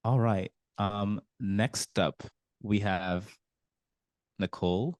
All right. Next up, we have Nicole.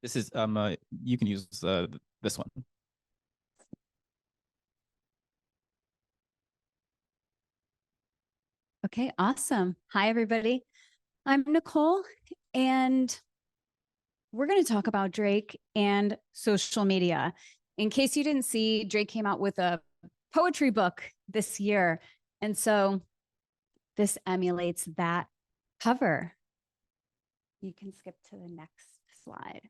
This is you can use this one. Okay, awesome. Hi, everybody. I'm Nicole, and we're going to talk about Drake and social media. In case you didn't see, Drake came out with a poetry book this year. And so this emulates that cover. You can skip to the next slide.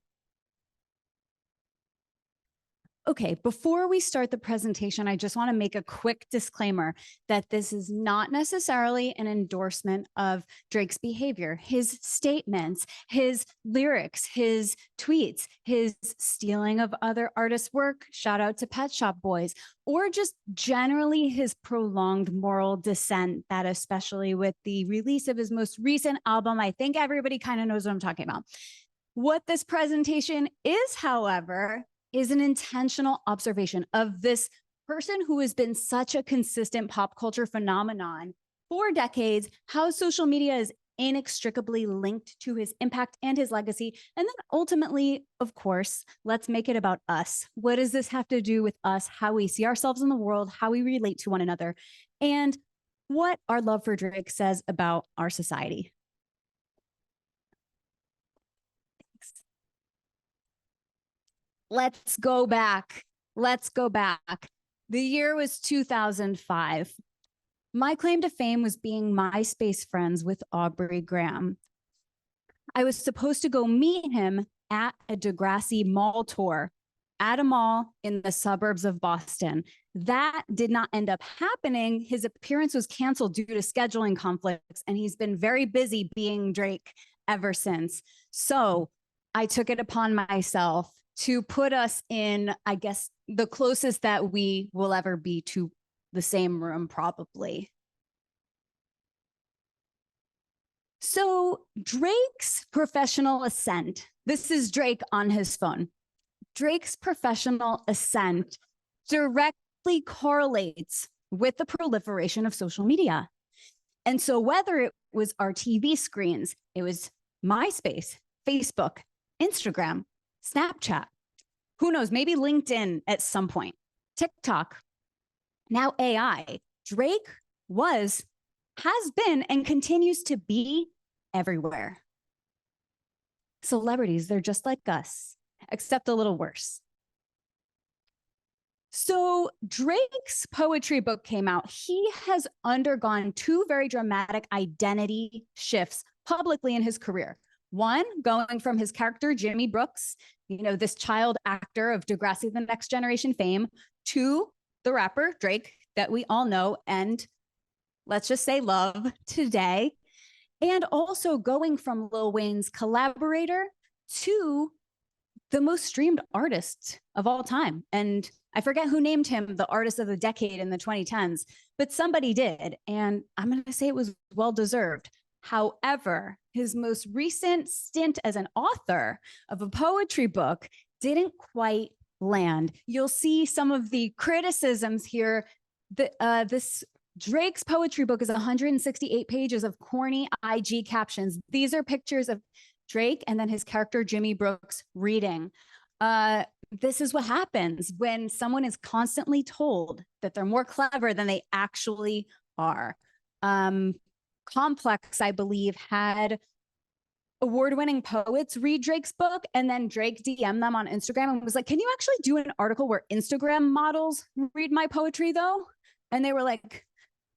Okay, before we start the presentation, I just want to make a quick disclaimer that this is not necessarily an endorsement of Drake's behavior, his statements, his lyrics, his tweets, his stealing of other artists' work, shout out to Pet Shop Boys, or just generally his prolonged moral dissent that especially with the release of his most recent album, I think everybody kind of knows what I'm talking about. What this presentation is, however, is an intentional observation of this person who has been such a consistent pop culture phenomenon for decades, how social media is inextricably linked to his impact and his legacy. And then ultimately, of course, let's make it about us. What does this have to do with us, how we see ourselves in the world, how we relate to one another, and what our love for Drake says about our society? Let's go back. Let's go back. The year was 2005. My claim to fame was being MySpace friends with Aubrey Graham. I was supposed to go meet him at a Degrassi mall tour at a mall in the suburbs of Boston. That did not end up happening. His appearance was canceled due to scheduling conflicts, and he's been very busy being Drake ever since. So I took it upon myself to put us in, I guess, the closest that we will ever be to the same room, probably. So Drake's professional ascent, this is Drake on his phone. Drake's professional ascent directly correlates with the proliferation of social media. And so whether it was our TV screens, it was MySpace, Facebook, Instagram, Snapchat, who knows, maybe LinkedIn at some point, TikTok, now AI. Drake was, has been, and continues to be everywhere. Celebrities, they're just like us, except a little worse. So Drake's poetry book came out. He has undergone two very dramatic identity shifts publicly in his career. One, going from his character, Jimmy Brooks, you know, this child actor of Degrassi the Next Generation fame, to the rapper Drake that we all know and let's just say love today. And also going from Lil Wayne's collaborator to the most streamed artist of all time. And I forget who named him the artist of the decade in the 2010s, but somebody did. And I'm going to say it was well-deserved. However, his most recent stint as an author of a poetry book didn't quite land. You'll see some of the criticisms here. This Drake's poetry book is 168 pages of corny IG captions. These are pictures of Drake and then his character Jimmy Brooks reading. This is what happens when someone is constantly told that they're more clever than they actually are. Complex, I believe, had award-winning poets read Drake's book, and then Drake DM'd them on Instagram and was like, can you actually do an article where Instagram models read my poetry though? And they were like,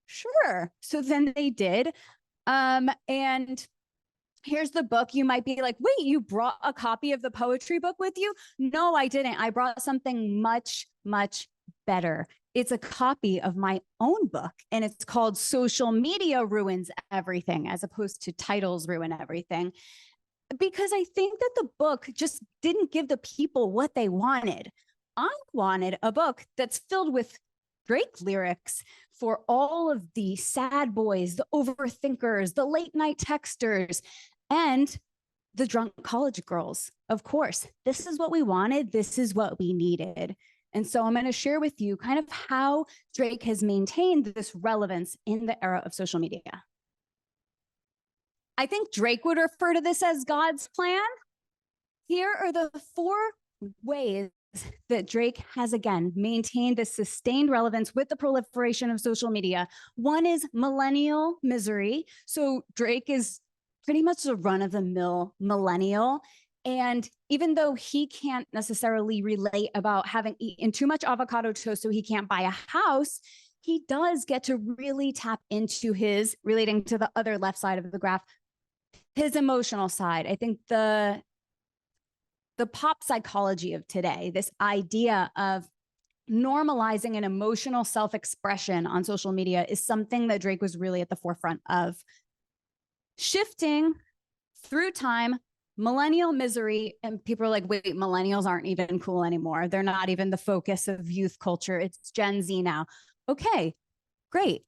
sure. So then they did. And here's the book. You might be like, wait, you brought a copy of the poetry book with you? No, I didn't. I brought something much, much better. It's a copy of my own book, and it's called Social Media Ruins Everything, as opposed to Titles Ruin Everything. Because I think that the book just didn't give the people what they wanted. I wanted a book that's filled with Drake lyrics for all of the sad boys, the overthinkers, the late night texters, and the drunk college girls. Of course, this is what we wanted. This is what we needed. And so I'm going to share with you kind of how Drake has maintained this relevance in the era of social media. I think Drake would refer to this as God's plan. Here are the 4 ways that Drake has, again, maintained this sustained relevance with the proliferation of social media. One is millennial misery. So Drake is pretty much a run-of-the-mill millennial. And even though he can't necessarily relate about having eaten too much avocado toast so he can't buy a house, he does get to really tap into his, relating to the other left side of the graph, his emotional side. I think the pop psychology of today, this idea of normalizing an emotional self-expression on social media, is something that Drake was really at the forefront of. Shifting through time, millennial misery, and people are like, wait, millennials aren't even cool anymore. They're not even the focus of youth culture. It's Gen Z now. Okay, great.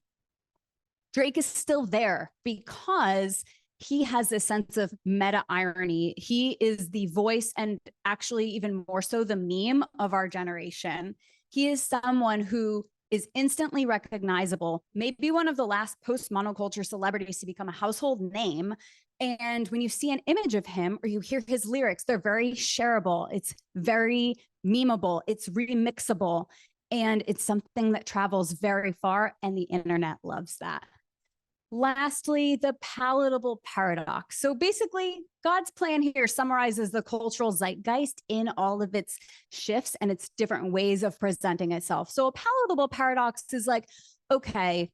Drake is still there because he has this sense of meta irony. He is the voice, and actually even more so the meme of our generation. He is someone who is instantly recognizable, maybe one of the last post-monoculture celebrities to become a household name. And when you see an image of him or you hear his lyrics, they're very shareable. It's very memeable. It's remixable. And it's something that travels very far, and the internet loves that. Lastly, the palatable paradox. So basically, God's plan here summarizes the cultural zeitgeist in all of its shifts and its different ways of presenting itself. So a palatable paradox is like, okay,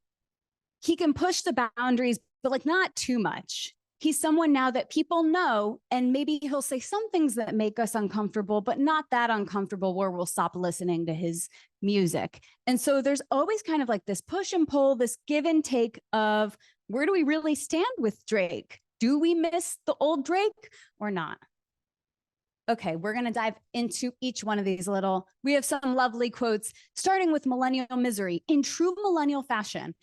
he can push the boundaries, but like not too much. He's someone now that people know, and maybe he'll say some things that make us uncomfortable, but not that uncomfortable where we'll stop listening to his music. And so there's always kind of like this push and pull, this give and take of where do we really stand with Drake? Do we miss the old Drake or not? Okay, we're going to dive into each one of these little, we have some lovely quotes, starting with millennial misery. In true millennial fashion,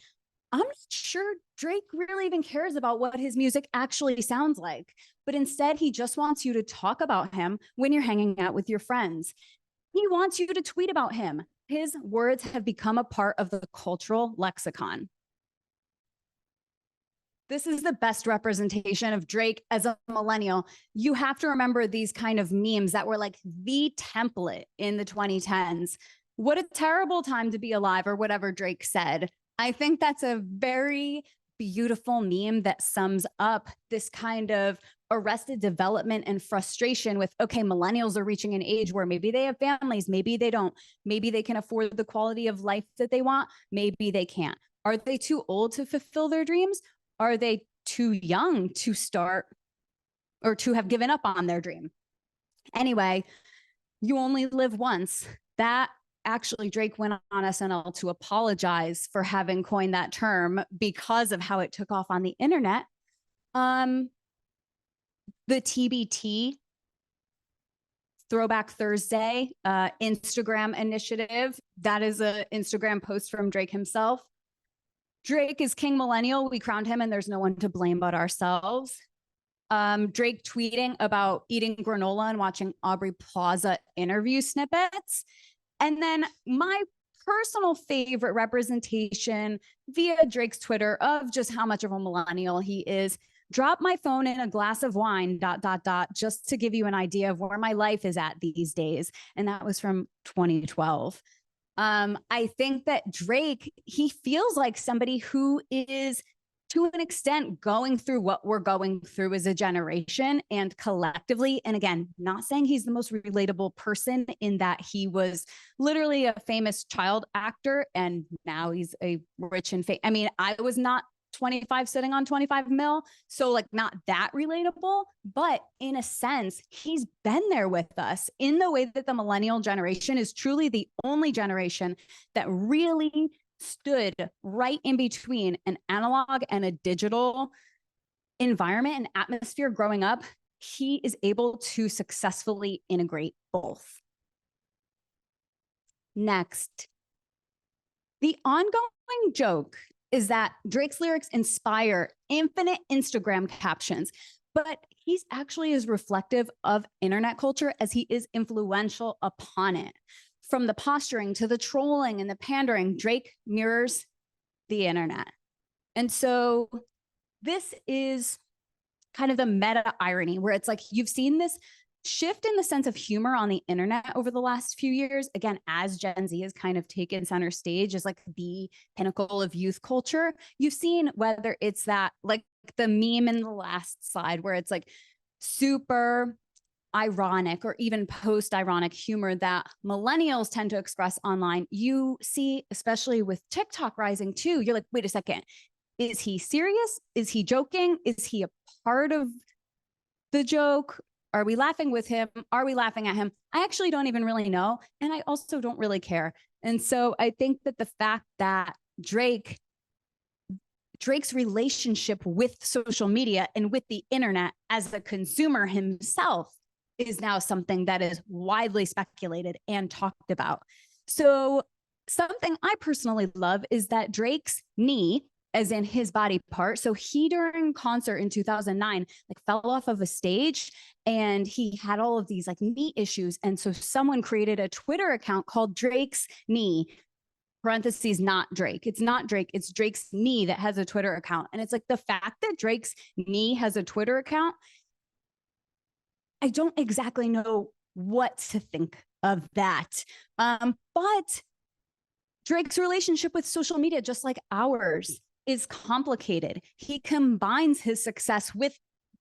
I'm not sure Drake really even cares about what his music actually sounds like, but instead he just wants you to talk about him when you're hanging out with your friends. He wants you to tweet about him. His words have become a part of the cultural lexicon. This is the best representation of Drake as a millennial. You have to remember these kind of memes that were like the template in the 2010s. What a terrible time to be alive, or whatever Drake said. I think that's a very beautiful meme that sums up this kind of arrested development and frustration with, okay, millennials are reaching an age where maybe they have families, maybe they don't, maybe they can afford the quality of life that they want, maybe they can't. Are they too old to fulfill their dreams? Are they too young to start or to have given up on their dream? Anyway, you only live once. That actually, Drake went on SNL to apologize for having coined that term because of how it took off on the internet. The TBT, Throwback Thursday, Instagram initiative, that is an Instagram post from Drake himself. Drake is King Millennial. We crowned him, and there's no one to blame but ourselves. Drake tweeting about eating granola and watching Aubrey Plaza interview snippets. And then my personal favorite representation via Drake's Twitter of just how much of a millennial he is. Drop my phone in a glass of wine, ... just to give you an idea of where my life is at these days. And that was from 2012. I think that Drake, he feels like somebody who is, to an extent, going through what we're going through as a generation and collectively. And again, not saying he's the most relatable person in that he was literally a famous child actor and now he's a rich and famous. I mean, I was not 25 sitting on 25 mil. So like not that relatable, but in a sense, he's been there with us in the way that the millennial generation is truly the only generation that really stood right in between an analog and a digital environment and atmosphere growing up. He is able to successfully integrate both. Next, the ongoing joke is that Drake's lyrics inspire infinite Instagram captions, but he's actually as reflective of internet culture as he is influential upon it. From the posturing to the trolling and the pandering, Drake mirrors the internet. And so this is kind of the meta irony where it's like you've seen this shift in the sense of humor on the internet over the last few years, again, as Gen Z has kind of taken center stage as like the pinnacle of youth culture. You've seen whether it's that like the meme in the last slide where it's like super ironic or even post-ironic humor that millennials tend to express online. You see, especially with TikTok rising too, you're like, wait a second, is he serious? Is he joking? Is he a part of the joke? Are we laughing with him? Are we laughing at him? I actually don't even really know. And I also don't really care. And so I think that the fact that Drake's relationship with social media and with the internet as a consumer himself is now something that is widely speculated and talked about. So something I personally love is that Drake's knee, as in his body part. So he during concert in 2009, like fell off of a stage and he had all of these like knee issues. And so someone created a Twitter account called Drake's Knee, parentheses, not Drake. It's not Drake. It's Drake's Knee that has a Twitter account. And it's like the fact that Drake's Knee has a Twitter account, I don't exactly know what to think of that. But Drake's relationship with social media, just like ours, is complicated. He combines his success with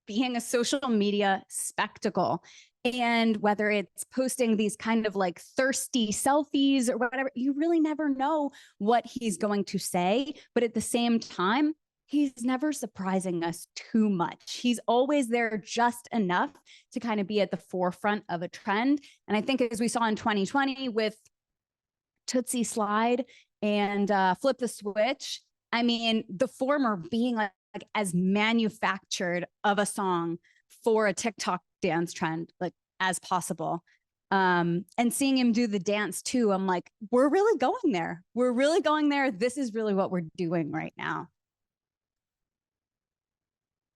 being a social media spectacle. And whether it's posting these kind of like thirsty selfies or whatever, you really never know what he's going to say. But at the same time, he's never surprising us too much. He's always there just enough to kind of be at the forefront of a trend. And I think as we saw in 2020 with Tootsie Slide and Flip the Switch, I mean, the former being like as manufactured of a song for a TikTok dance trend, like as possible. And seeing him do the dance too, I'm like, we're really going there. We're really going there. This is really what we're doing right now.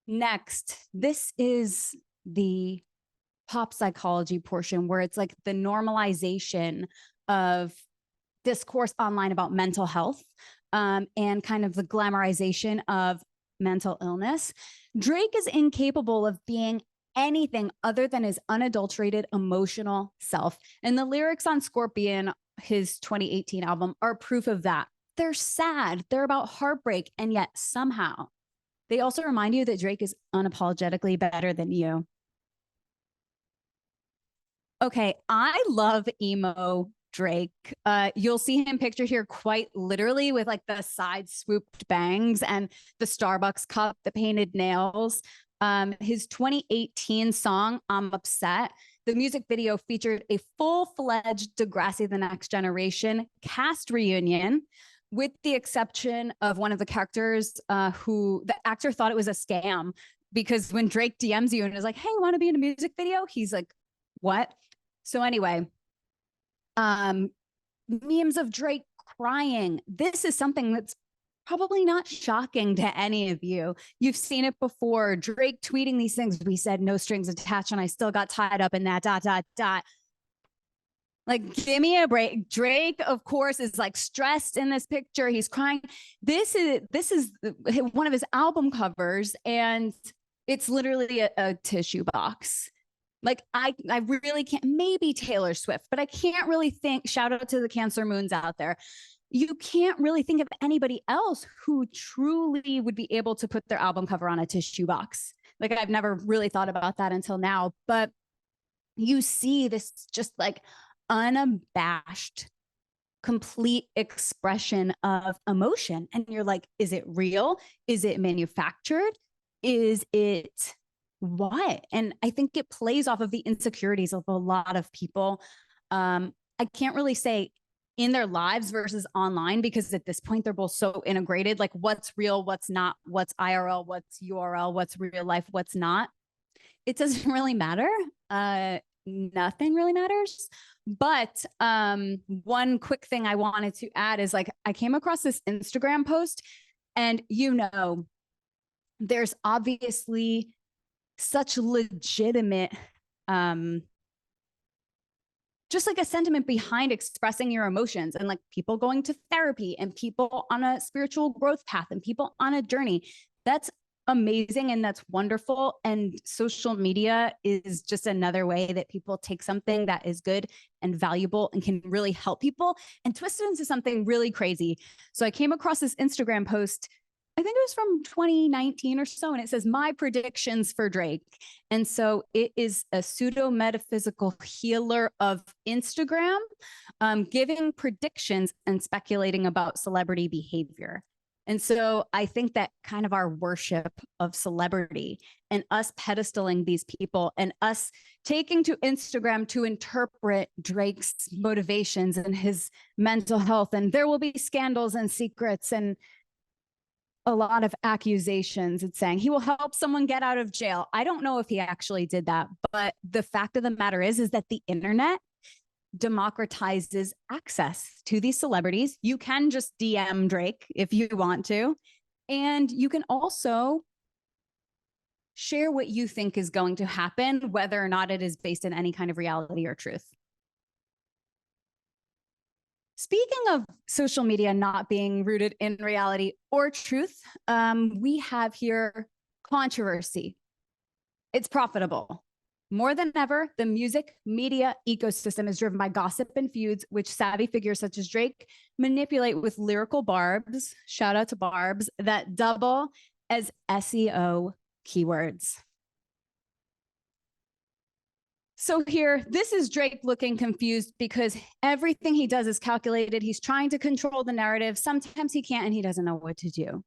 Next, this is the pop psychology portion where it's like the normalization of discourse online about mental health. And kind of the glamorization of mental illness. Drake is incapable of being anything other than his unadulterated emotional self. And the lyrics on Scorpion, his 2018 album, are proof of that. They're sad, they're about heartbreak, and yet somehow they also remind you that Drake is unapologetically better than you. Okay, I love emo Drake. You'll see him pictured here quite literally with like the side swooped bangs and the Starbucks cup, the painted nails. His 2018 song, I'm Upset, the music video featured a full-fledged Degrassi The Next Generation cast reunion, with the exception of one of the characters who the actor thought it was a scam, because when Drake DMs you and is like, hey, want to be in a music video? He's like, what? So anyway, memes of Drake crying. This is something that's probably not shocking to any of you. You've seen it before. Drake tweeting these things. We said no strings attached and I still got tied up in that ... Like, give me a break. Drake, of course, is like stressed in this picture. He's crying. This is one of his album covers, and it's literally a tissue box. Like, I really can't, maybe Taylor Swift, but I can't really think, shout out to the Cancer Moons out there. You can't really think of anybody else who truly would be able to put their album cover on a tissue box. Like, I've never really thought about that until now, but you see this just like unabashed complete expression of emotion. And you're like, is it real? Is it manufactured? Is it what? And I think it plays off of the insecurities of a lot of people. I can't really say in their lives versus online, because at this point they're both so integrated. Like, what's real, what's not, what's IRL, what's URL, what's real life, what's not. It doesn't really matter. Nothing really matters. But one quick thing I wanted to add is, like, I came across this Instagram post, and there's obviously such legitimate just like a sentiment behind expressing your emotions, and like people going to therapy and people on a spiritual growth path and people on a journey. That's amazing and that's wonderful. And social media is just another way that people take something that is good and valuable and can really help people and twist it into something really crazy. So I came across this Instagram post, I think it was from 2019 or so, and it says, "My predictions for Drake." And so it is a pseudo metaphysical healer of Instagram, giving predictions and speculating about celebrity behavior. And so I think that kind of our worship of celebrity and us pedestaling these people and us taking to Instagram to interpret Drake's motivations and his mental health, and there will be scandals and secrets and a lot of accusations. It's saying he will help someone get out of jail. I don't know if he actually did that, but the fact of the matter is that the internet democratizes access to these celebrities. You can just DM Drake if you want to, and you can also share what you think is going to happen, whether or not it is based in any kind of reality or truth. Speaking of social media not being rooted in reality or truth, we have here controversy. It's profitable. More than ever, the music media ecosystem is driven by gossip and feuds, which savvy figures such as Drake manipulate with lyrical barbs, shout out to barbs, that double as SEO keywords. So here, this is Drake looking confused because everything he does is calculated. He's trying to control the narrative. Sometimes he can't and he doesn't know what to do.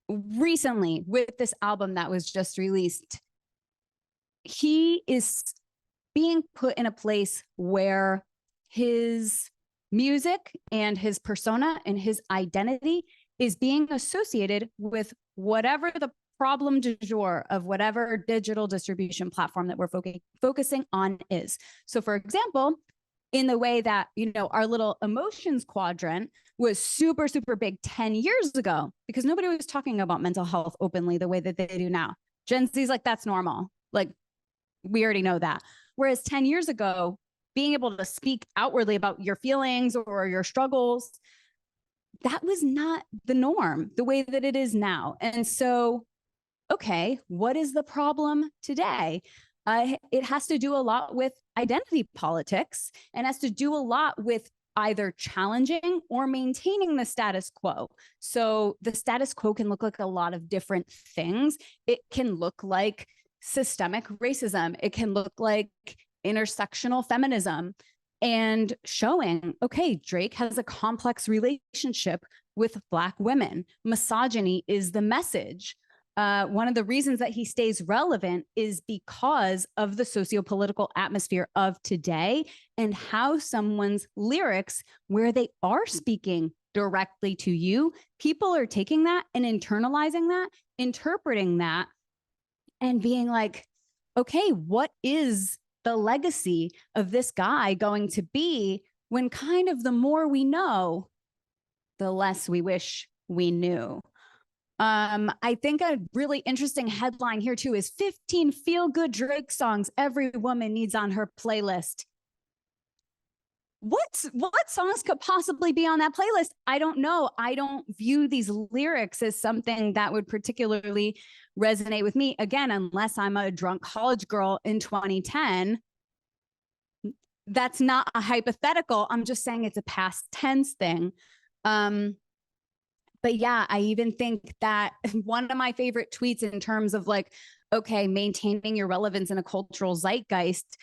Recently, with this album that was just released, he is being put in a place where his music and his persona and his identity is being associated with whatever the problem du jour of whatever digital distribution platform that we're focusing on is. So for example, in the way that, our little emotions quadrant was super, super big 10 years ago, because nobody was talking about mental health openly the way that they do now. Gen Z's like, that's normal. Like, we already know that. Whereas 10 years ago, being able to speak outwardly about your feelings or your struggles, that was not the norm the way that it is now. And so, okay, what is the problem today? It has to do a lot with identity politics and has to do a lot with either challenging or maintaining the status quo. So the status quo can look like a lot of different things. It can look like systemic racism. It can look like intersectional feminism, and showing, okay, Drake has a complex relationship with Black women. Misogyny is the message. One of the reasons that he stays relevant is because of the sociopolitical atmosphere of today and how someone's lyrics, where they are speaking directly to you, people are taking that and internalizing that, interpreting that, and being like, okay, what is the legacy of this guy going to be, when kind of the more we know, the less we wish we knew. I think a really interesting headline here too is 15 feel-good Drake songs every woman needs on her playlist. What songs could possibly be on that playlist? I don't know. I don't view these lyrics as something that would particularly resonate with me. Again, unless I'm a drunk college girl in 2010. That's not a hypothetical. I'm just saying it's a past tense thing. But yeah, I even think that one of my favorite tweets in terms of like, okay, maintaining your relevance in a cultural zeitgeist,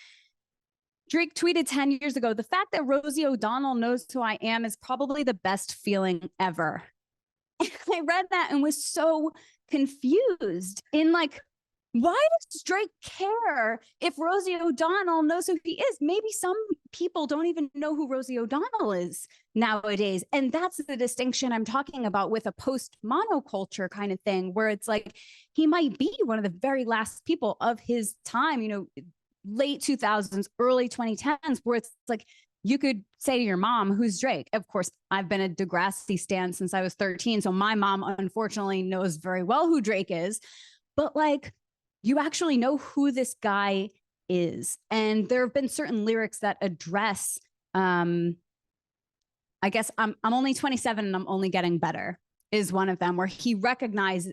Drake tweeted 10 years ago, the fact that Rosie O'Donnell knows who I am is probably the best feeling ever. And I read that and was so confused in like, why does Drake care if Rosie O'Donnell knows who he is? Maybe some people don't even know who Rosie O'Donnell is nowadays. And that's the distinction I'm talking about with a post-monoculture kind of thing, where it's like, he might be one of the very last people of his time, you know, late 2000s, early 2010s, where it's like, you could say to your mom, who's Drake? Of course, I've been a Degrassi stan since I was 13. So my mom, unfortunately, knows very well who Drake is. But like, you actually know who this guy is. And there have been certain lyrics that address, I guess I'm only 27 and I'm only getting better is one of them, where he recognized,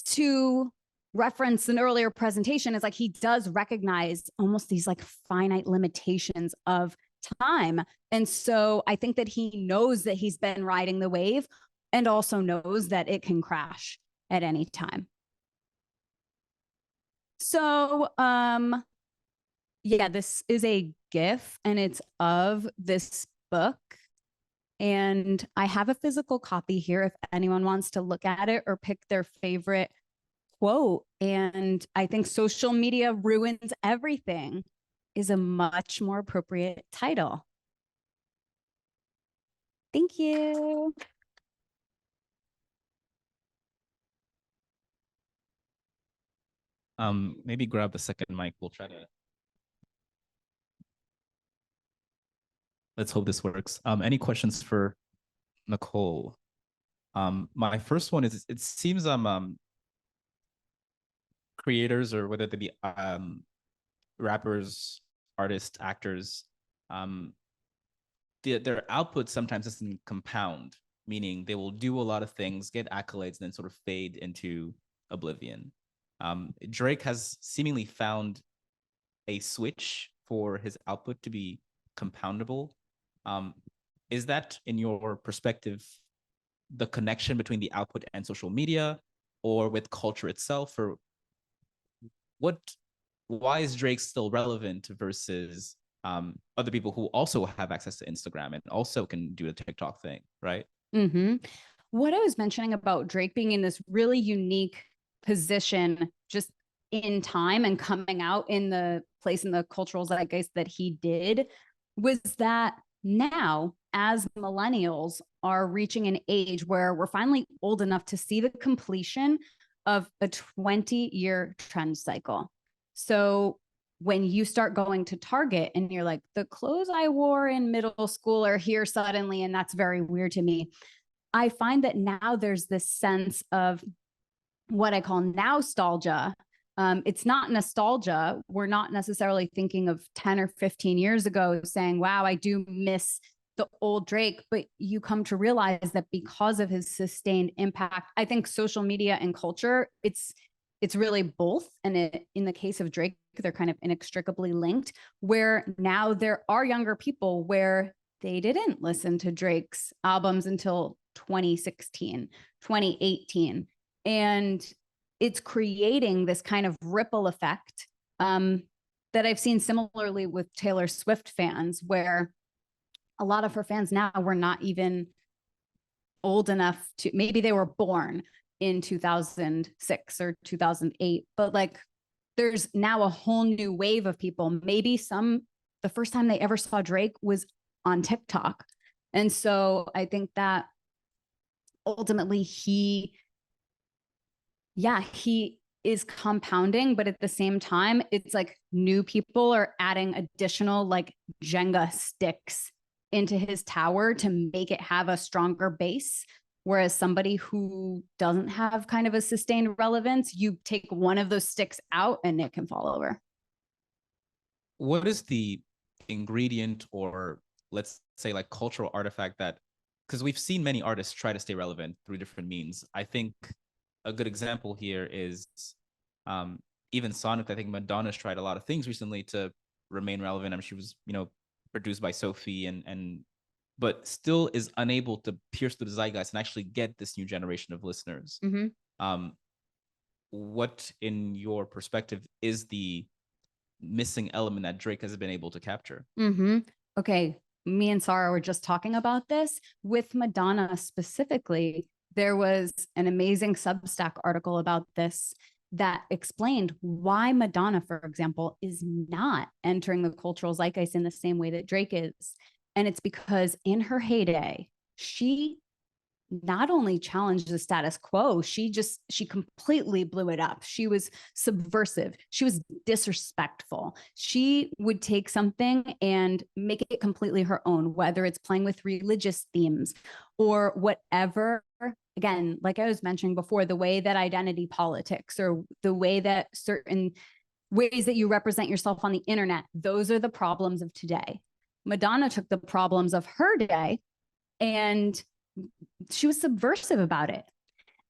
to reference an earlier presentation, is like, he does recognize almost these like finite limitations of time. And so I think that he knows that he's been riding the wave and also knows that it can crash at any time. So, yeah, this is a GIF and it's of this book. And I have a physical copy here if anyone wants to look at it or pick their favorite quote. And I think social media ruins everything is a much more appropriate title. Thank you. Maybe grab the second mic. We'll try to. Let's hope this works. Any questions for Nicole? My first one is, it seems creators, or whether they be rappers, artists, actors, their output sometimes doesn't compound, meaning they will do a lot of things, get accolades, and then sort of fade into oblivion. Drake has seemingly found a switch for his output to be compoundable. Is that, in your perspective, the connection between the output and social media, or with culture itself? Or why is Drake still relevant versus other people who also have access to Instagram and also can do the TikTok thing, right? Mm-hmm. What I was mentioning about Drake being in this really unique position just in time and coming out in the place in the cultural zeitgeist that he did was that now, as millennials are reaching an age where we're finally old enough to see the completion of a 20-year trend cycle. So when you start going to Target and you're like, the clothes I wore in middle school are here suddenly, and that's very weird to me. I find that now there's this sense of what I call nostalgia. It's not nostalgia. We're not necessarily thinking of 10 or 15 years ago saying, wow, I do miss the old Drake, but you come to realize that because of his sustained impact, I think social media and culture, it's really both. And in the case of Drake, they're kind of inextricably linked, where now there are younger people where they didn't listen to Drake's albums until 2016, 2018. And it's creating this kind of ripple effect that I've seen similarly with Taylor Swift fans, where a lot of her fans now were not even old enough to, maybe they were born in 2006 or 2008, but like there's now a whole new wave of people. Maybe the first time they ever saw Drake was on TikTok. And so I think that ultimately he is compounding, but at the same time, it's like new people are adding additional like Jenga sticks into his tower to make it have a stronger base. Whereas somebody who doesn't have kind of a sustained relevance, you take one of those sticks out and it can fall over. What is the ingredient, or let's say like cultural artifact that, because we've seen many artists try to stay relevant through different means. I think a good example here is even Sonic. I think Madonna's tried a lot of things recently to remain relevant. I mean, she was, produced by Sophie and but still is unable to pierce through the zeitgeist and actually get this new generation of listeners. Mm-hmm. What, in your perspective, is the missing element that Drake has been able to capture. Okay, me and Sarah were just talking about this with Madonna specifically. There was an amazing Substack article about this that explained why Madonna, for example, is not entering the cultural zeitgeist in the same way that Drake is. And it's because in her heyday, she not only challenged the status quo, she completely blew it up. She was subversive. She was disrespectful. She would take something and make it completely her own, whether it's playing with religious themes or whatever. Again, like I was mentioning before, the way that identity politics or the way that certain ways that you represent yourself on the internet, those are the problems of today. Madonna took the problems of her day and she was subversive about it.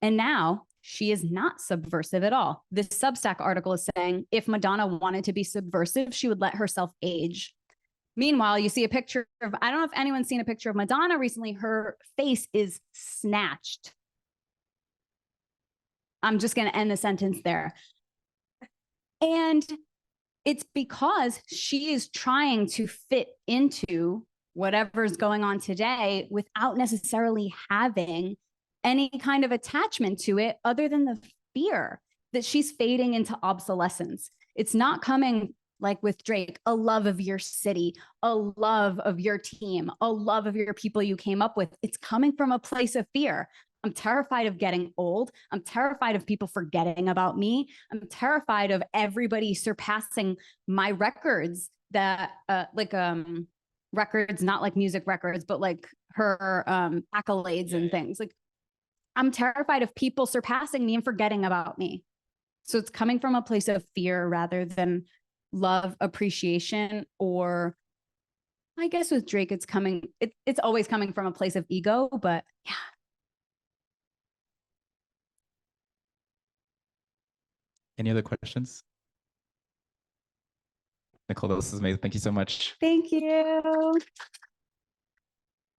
And now she is not subversive at all. This Substack article is saying if Madonna wanted to be subversive, she would let herself age. Meanwhile, you see a picture of, I don't know if anyone's seen a picture of Madonna recently. Her face is snatched. I'm just going to end the sentence there. And it's because she is trying to fit into whatever's going on today without necessarily having any kind of attachment to it other than the fear that she's fading into obsolescence. It's not coming like with Drake, a love of your city, a love of your team, a love of your people you came up with. It's coming from a place of fear. I'm terrified of getting old. I'm terrified of people forgetting about me. I'm terrified of everybody surpassing my records that records, not like music records, but like her accolades and things. Like I'm terrified of people surpassing me and forgetting about me. So it's coming from a place of fear rather than love, appreciation, or I guess with Drake, it's always coming from a place of ego, but yeah. Any other questions? Nicole, this is amazing. Thank you so much. Thank you.